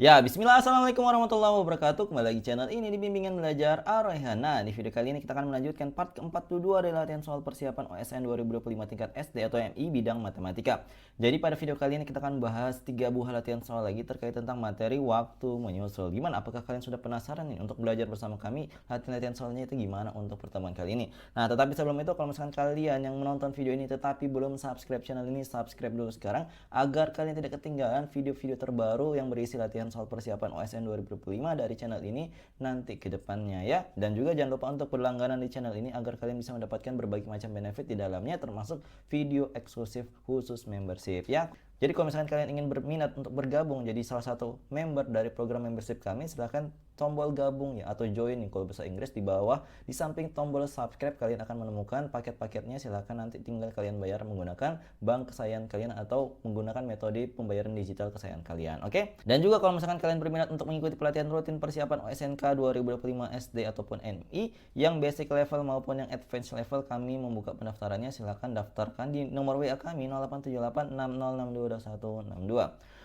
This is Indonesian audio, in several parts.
Ya, bismillah, assalamualaikum warahmatullahi wabarakatuh. Kembali lagi channel ini di bimbingan belajar Ar-Rayhan. Nah, di video kali ini kita akan melanjutkan part ke-42 dari latihan soal persiapan OSN 2025 tingkat SD atau MI bidang matematika. Jadi pada video kali ini kita akan bahas 3 buah latihan soal lagi terkait tentang materi waktu menyusul. Gimana? Apakah kalian sudah penasaran nih untuk belajar bersama kami latihan-latihan soalnya itu gimana untuk pertemuan kali ini? Nah, tetapi sebelum itu kalau misalkan kalian yang menonton video ini tetapi belum subscribe channel ini, subscribe dulu sekarang agar kalian tidak ketinggalan video-video terbaru yang berisi latihan soal persiapan OSN 2025 dari channel ini nanti ke depannya ya. Dan juga jangan lupa untuk berlangganan di channel ini agar kalian bisa mendapatkan berbagai macam benefit di dalamnya termasuk video eksklusif khusus membership ya. Jadi kalau misalkan kalian ingin berminat untuk bergabung jadi salah satu member dari program membership kami, silahkan tombol gabung ya atau join nih kalau bahasa Inggris di bawah. Di samping tombol subscribe kalian akan menemukan paket-paketnya, silahkan nanti tinggal kalian bayar menggunakan bank kesayangan kalian atau menggunakan metode pembayaran digital kesayangan kalian. Oke? Dan juga kalau misalkan kalian berminat untuk mengikuti pelatihan rutin persiapan OSNK 2025 SD ataupun MI yang basic level maupun yang advanced level, kami membuka pendaftarannya. Silahkan daftarkan di nomor WA kami 087860622162.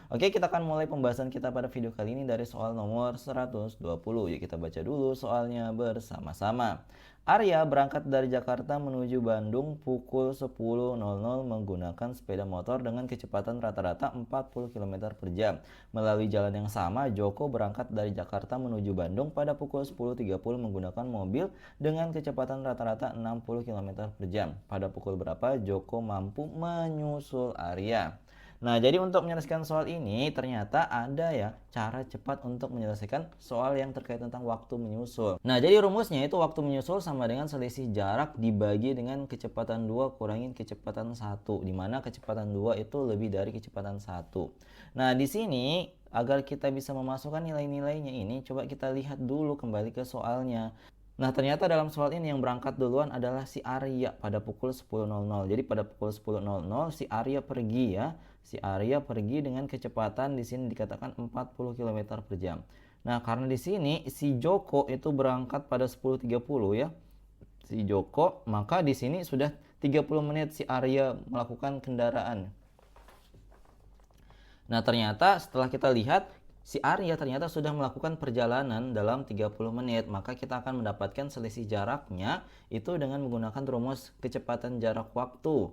Oke, kita akan mulai pembahasan kita pada video kali ini dari soal nomor 120. Yuk kita baca dulu soalnya bersama-sama. Arya berangkat dari Jakarta menuju Bandung pukul 10.00 menggunakan sepeda motor dengan kecepatan rata-rata 40 km per jam. Melalui jalan yang sama, Joko berangkat dari Jakarta menuju Bandung pada pukul 10.30 menggunakan mobil dengan kecepatan rata-rata 60 km per jam. Pada pukul berapa Joko mampu menyusul Arya? Nah, jadi untuk menyelesaikan soal ini ternyata ada ya cara cepat untuk menyelesaikan soal yang terkait tentang waktu menyusul. Nah, jadi rumusnya itu waktu menyusul sama dengan selisih jarak dibagi dengan kecepatan 2 kurangin kecepatan 1, di mana kecepatan 2 itu lebih dari kecepatan 1. Nah, di sini agar kita bisa memasukkan nilai-nilainya ini, coba kita lihat dulu kembali ke soalnya. Nah, ternyata dalam soal ini yang berangkat duluan adalah si Arya pada pukul 10.00. Jadi pada pukul 10.00 si Arya pergi ya. Si Arya pergi dengan kecepatan di sini dikatakan 40 km per jam. Nah, karena di sini si Joko itu berangkat pada 10.30 ya. Si Joko, maka di sini sudah 30 menit si Arya melakukan kendaraan. Nah, ternyata setelah kita lihat si Arya ternyata sudah melakukan perjalanan dalam 30 menit, maka kita akan mendapatkan selisih jaraknya itu dengan menggunakan rumus kecepatan jarak waktu.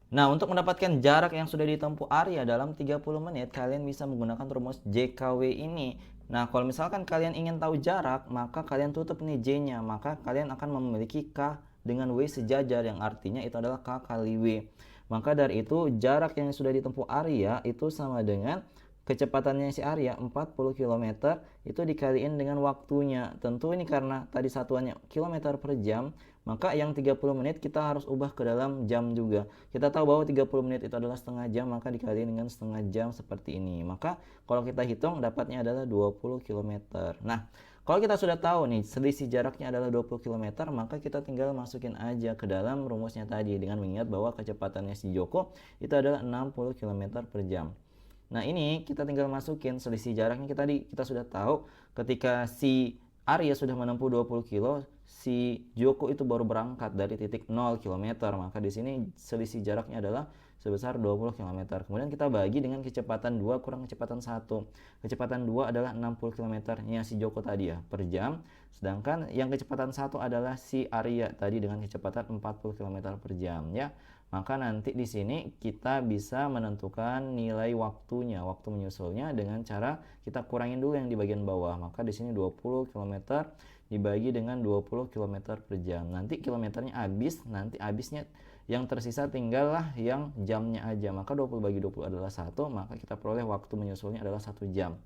Nah, untuk mendapatkan jarak yang sudah ditempuh Arya dalam 30 menit, kalian bisa menggunakan rumus JKW ini. Nah, kalau misalkan kalian ingin tahu jarak, maka kalian tutup nih J-nya, maka kalian akan memiliki K dengan W sejajar yang artinya itu adalah K kali W. Maka dari itu jarak yang sudah ditempuh Arya itu sama dengan kecepatannya si Arya 40 km itu dikaliin dengan waktunya. Tentu ini karena tadi satuannya kilometer per jam, maka yang 30 menit kita harus ubah ke dalam jam juga. Kita tahu bahwa 30 menit itu adalah setengah jam, maka dikaliin dengan setengah jam seperti ini. Maka kalau kita hitung dapatnya adalah 20 km. Nah, kalau kita sudah tahu nih selisih jaraknya adalah 20 km, maka kita tinggal masukin aja ke dalam rumusnya tadi dengan mengingat bahwa kecepatannya si Joko itu adalah 60 km per jam. Nah, ini kita tinggal masukin selisih jaraknya kita sudah tahu ketika si Arya sudah menempuh 20 km, si Joko itu baru berangkat dari titik 0 km, maka di sini selisih jaraknya adalah sebesar 20 km. Kemudian kita bagi dengan kecepatan 2 kurang kecepatan 1. Kecepatan 2 adalah 60 km-nya si Joko tadi ya per jam, sedangkan yang kecepatan 1 adalah si Arya tadi dengan kecepatan 40 km per jam ya. Maka nanti di sini kita bisa menentukan nilai waktunya, waktu menyusulnya dengan cara kita kurangin dulu yang di bagian bawah. Maka di sini 20 km dibagi dengan 20 km per jam. Nanti kilometernya habis, nanti habisnya yang tersisa tinggallah yang jamnya aja. Maka 20 bagi 20 adalah 1, maka kita peroleh waktu menyusulnya adalah 1 jam.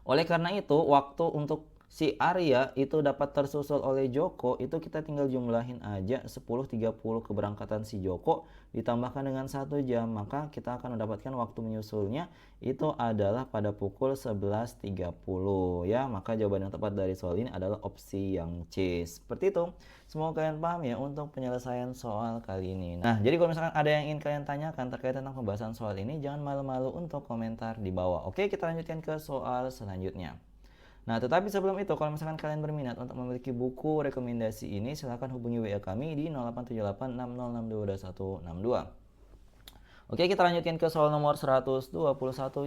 Oleh karena itu, waktu untuk si Arya itu dapat tersusul oleh Joko itu kita tinggal jumlahin aja 10.30 keberangkatan si Joko ditambahkan dengan 1 jam, maka kita akan mendapatkan waktu menyusulnya itu adalah pada pukul 11.30 ya. Maka jawaban yang tepat dari soal ini adalah opsi yang C. Seperti itu. Semoga kalian paham ya untuk penyelesaian soal kali ini. Nah, jadi kalau misalkan ada yang ingin kalian tanyakan terkait tentang pembahasan soal ini, jangan malu-malu untuk komentar di bawah. Oke, kita lanjutkan ke soal selanjutnya. Nah, tetapi sebelum itu, kalau misalkan kalian berminat untuk memiliki buku rekomendasi ini, silahkan hubungi WA kami di 087860622162. Oke, kita lanjutin ke soal nomor 121.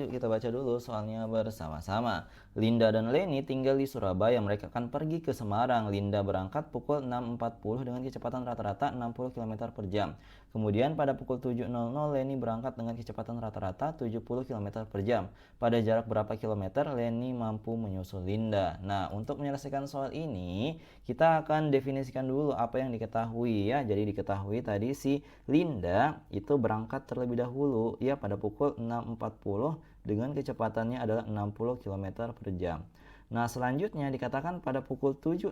Yuk kita baca dulu soalnya bersama-sama. Linda dan Leni tinggal di Surabaya. Mereka akan pergi ke Semarang. Linda berangkat pukul 6.40 dengan kecepatan rata-rata 60 km per jam. Kemudian pada pukul 7.00 Leni berangkat dengan kecepatan rata-rata 70 km per jam. Pada jarak berapa kilometer Leni mampu menyusul Linda? Nah, untuk menyelesaikan soal ini, kita akan definisikan dulu apa yang diketahui ya. Jadi diketahui tadi si Linda itu berangkat terlebih dahulu ya pada pukul 6.40 dengan kecepatannya adalah 60 km per jam. Nah, selanjutnya dikatakan pada pukul 7.00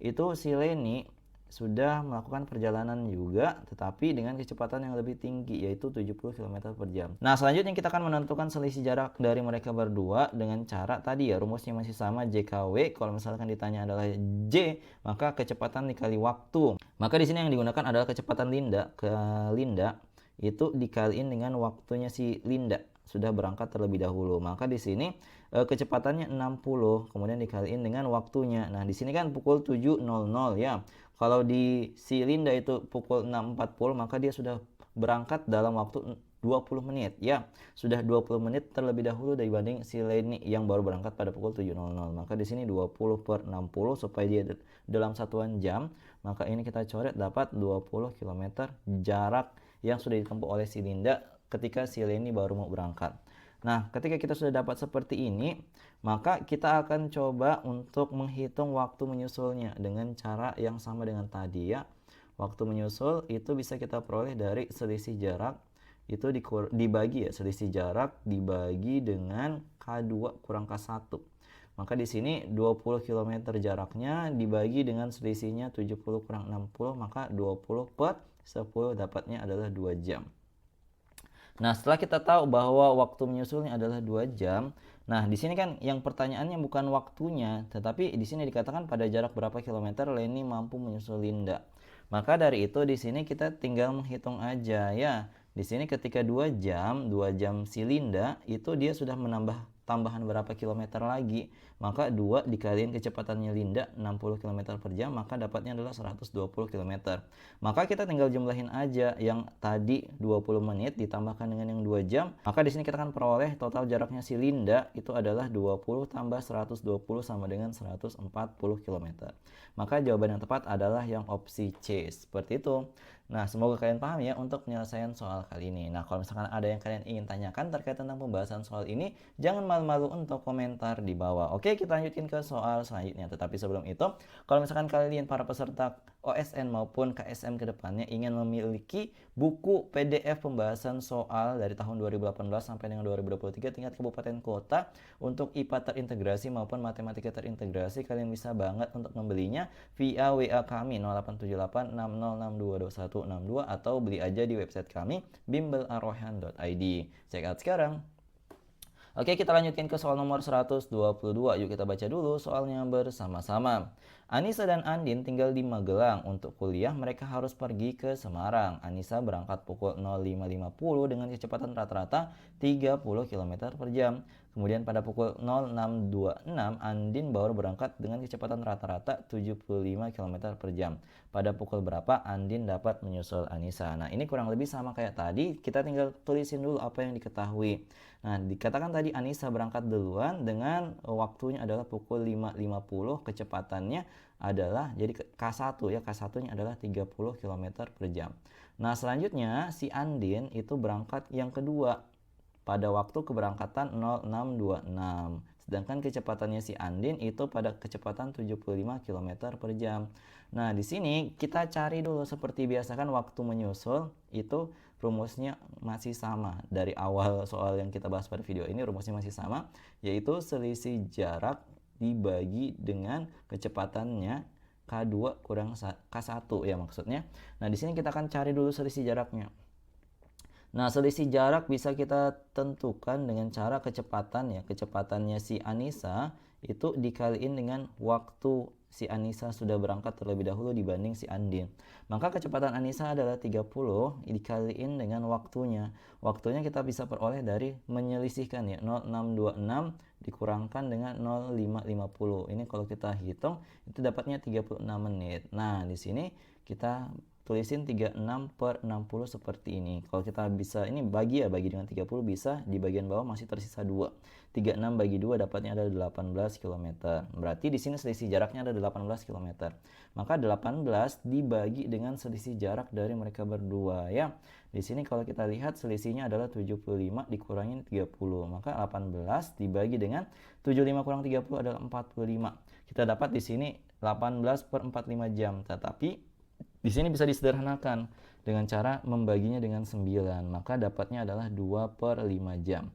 itu si Leni sudah melakukan perjalanan juga tetapi dengan kecepatan yang lebih tinggi yaitu 70 km per jam. Nah, selanjutnya kita akan menentukan selisih jarak dari mereka berdua dengan cara tadi ya, rumusnya masih sama JKW. Kalau misalkan ditanya adalah J, maka kecepatan dikali waktu. Maka di sini yang digunakan adalah kecepatan Linda itu dikaliin dengan waktunya si Linda sudah berangkat terlebih dahulu. Maka di sini kecepatannya 60 kemudian dikaliin dengan waktunya. Nah, di sini kan pukul 7.00 ya. Kalau di si Linda itu pukul 6.40 maka dia sudah berangkat dalam waktu 20 menit ya. Sudah 20 menit terlebih dahulu dibanding si Leni yang baru berangkat pada pukul 7.00. Maka di sini 20/60 supaya dia dalam satuan jam. Maka ini kita coret dapat 20 km jarak yang sudah ditempuh oleh si Linda ketika si Leni baru mau berangkat. Nah, ketika kita sudah dapat seperti ini, maka kita akan coba untuk menghitung waktu menyusulnya dengan cara yang sama dengan tadi ya. Waktu menyusul itu bisa kita peroleh dari selisih jarak itu dibagi ya, selisih jarak dibagi dengan K2 kurang K1. Maka di sini 20 km jaraknya dibagi dengan selisihnya 70 kurang 60, maka 20/10 dapatnya adalah 2 jam. Nah, setelah kita tahu bahwa waktu menyusulnya adalah 2 jam, nah di sini kan yang pertanyaannya bukan waktunya, tetapi di sini dikatakan pada jarak berapa kilometer Leni mampu menyusul Linda. Maka dari itu di sini kita tinggal menghitung aja ya. Di sini ketika 2 jam si Linda itu dia sudah menambah tambahan berapa kilometer lagi. Maka 2 dikaliin kecepatannya Linda 60 km per jam, maka dapatnya adalah 120 km. Maka kita tinggal jumlahin aja yang tadi 20 menit ditambahkan dengan yang 2 jam. Maka di sini kita akan peroleh total jaraknya si Linda itu adalah 20 tambah 120 sama dengan 140 km. Maka jawaban yang tepat adalah yang opsi C. Seperti itu. Nah, semoga kalian paham ya untuk penyelesaian soal kali ini. Nah, kalau misalkan ada yang kalian ingin tanyakan terkait tentang pembahasan soal ini, jangan malu-malu untuk komentar di bawah. Oke, kita lanjutin ke soal selanjutnya. Tetapi sebelum itu, kalau misalkan kalian para peserta OSN maupun KSM ke depannya ingin memiliki buku PDF pembahasan soal dari tahun 2018 sampai dengan 2023 tingkat kabupaten kota untuk IPA terintegrasi maupun matematika terintegrasi, kalian bisa banget untuk membelinya via WA kami 087860622162 atau beli aja di website kami bimbelarohan.id. Check out sekarang. Oke, kita lanjutkan ke soal nomor 122. Yuk kita baca dulu soalnya bersama-sama. Anissa dan Andin tinggal di Magelang. Untuk kuliah mereka harus pergi ke Semarang. Anissa berangkat pukul 05.50 dengan kecepatan rata-rata 30 km per jam. Kemudian pada pukul 06.26 Andin baru berangkat dengan kecepatan rata-rata 75 km per jam. Pada pukul berapa Andin dapat menyusul Anissa? Nah, ini kurang lebih sama kayak tadi. Kita tinggal tulisin dulu apa yang diketahui. Nah, dikatakan tadi Anissa berangkat duluan dengan waktunya adalah pukul 5.50, kecepatannya adalah jadi K1 ya, K1-nya adalah 30 km per jam. Nah, selanjutnya si Andin itu berangkat yang kedua pada waktu keberangkatan 06.26. Sedangkan kecepatannya si Andin itu pada kecepatan 75 km per jam. Nah, di sini kita cari dulu seperti biasa kan waktu menyusul itu rumusnya masih sama. Dari awal soal yang kita bahas pada video ini rumusnya masih sama, yaitu selisih jarak dibagi dengan kecepatannya K2 kurang K1 ya maksudnya. Nah, di sini kita akan cari dulu selisih jaraknya. Nah, selisih jarak bisa kita tentukan dengan cara kecepatan ya. Kecepatannya si Anissa itu dikaliin dengan waktu si Anissa sudah berangkat terlebih dahulu dibanding si Andin. Maka kecepatan Anissa adalah 30 dikaliin dengan waktunya. Waktunya kita bisa peroleh dari menyelisihkan ya, 0626 dikurangkan dengan 0550. Ini kalau kita hitung itu dapatnya 36 menit. Nah, di sini kita tulisin 36/60 seperti ini. Kalau kita bisa ini bagi dengan 30 bisa, di bagian bawah masih tersisa 2. 36 bagi 2 dapatnya ada 18 km. Berarti di sini selisih jaraknya ada 18 km. Maka 18 dibagi dengan selisih jarak dari mereka berdua ya. Di sini kalau kita lihat selisihnya adalah 75 dikurangi 30. Maka 18 dibagi dengan 75 kurang 30 adalah 45. Kita dapat di sini 18/45 jam. Tetapi di sini bisa disederhanakan dengan cara membaginya dengan 9. Maka dapatnya adalah 2/5 jam.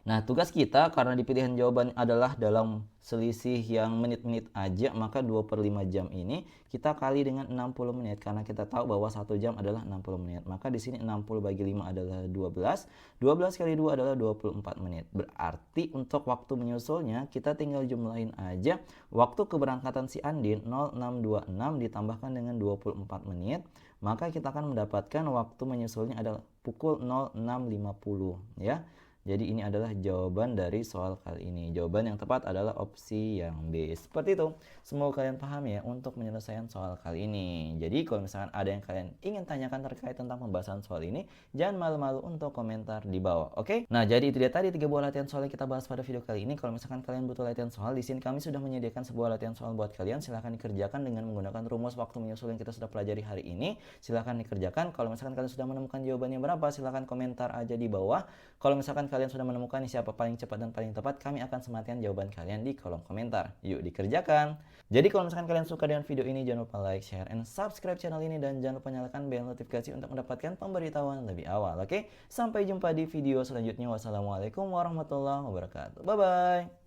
Nah, tugas kita karena di pilihan jawaban adalah dalam selisih yang menit-menit aja, maka 2/5 jam ini kita kali dengan 60 menit karena kita tahu bahwa 1 jam adalah 60 menit. Maka di sini 60 bagi 5 adalah 12. 12 kali 2 adalah 24 menit. Berarti untuk waktu menyusulnya kita tinggal jumlahin aja waktu keberangkatan si Andin 0626 ditambahkan dengan 24 menit, maka kita akan mendapatkan waktu menyusulnya adalah pukul 06.50 ya. Jadi ini adalah jawaban dari soal kali ini. Jawaban yang tepat adalah opsi yang B. Seperti itu. Semoga kalian paham ya untuk menyelesaikan soal kali ini. Jadi kalau misalkan ada yang kalian ingin tanyakan terkait tentang pembahasan soal ini, jangan malu-malu untuk komentar di bawah. Oke? Nah, jadi itu dia tadi 3 buah latihan soal yang kita bahas pada video kali ini. Kalau misalkan kalian butuh latihan soal, di sini kami sudah menyediakan sebuah latihan soal buat kalian. Silahkan dikerjakan dengan menggunakan rumus waktu menyusul yang kita sudah pelajari hari ini. Silahkan dikerjakan. Kalau misalkan kalian sudah menemukan jawabannya berapa, silahkan komentar aja di bawah. Kalau misalkan kalian sudah menemukan siapa paling cepat dan paling tepat, kami akan sematkan jawaban kalian di kolom komentar. Yuk dikerjakan. Jadi kalau misalkan kalian suka dengan video ini, jangan lupa like, share, and subscribe channel ini. Dan jangan lupa nyalakan bel notifikasi untuk mendapatkan pemberitahuan lebih awal. Oke? Sampai jumpa di video selanjutnya. Wassalamualaikum warahmatullahi wabarakatuh. Bye-bye.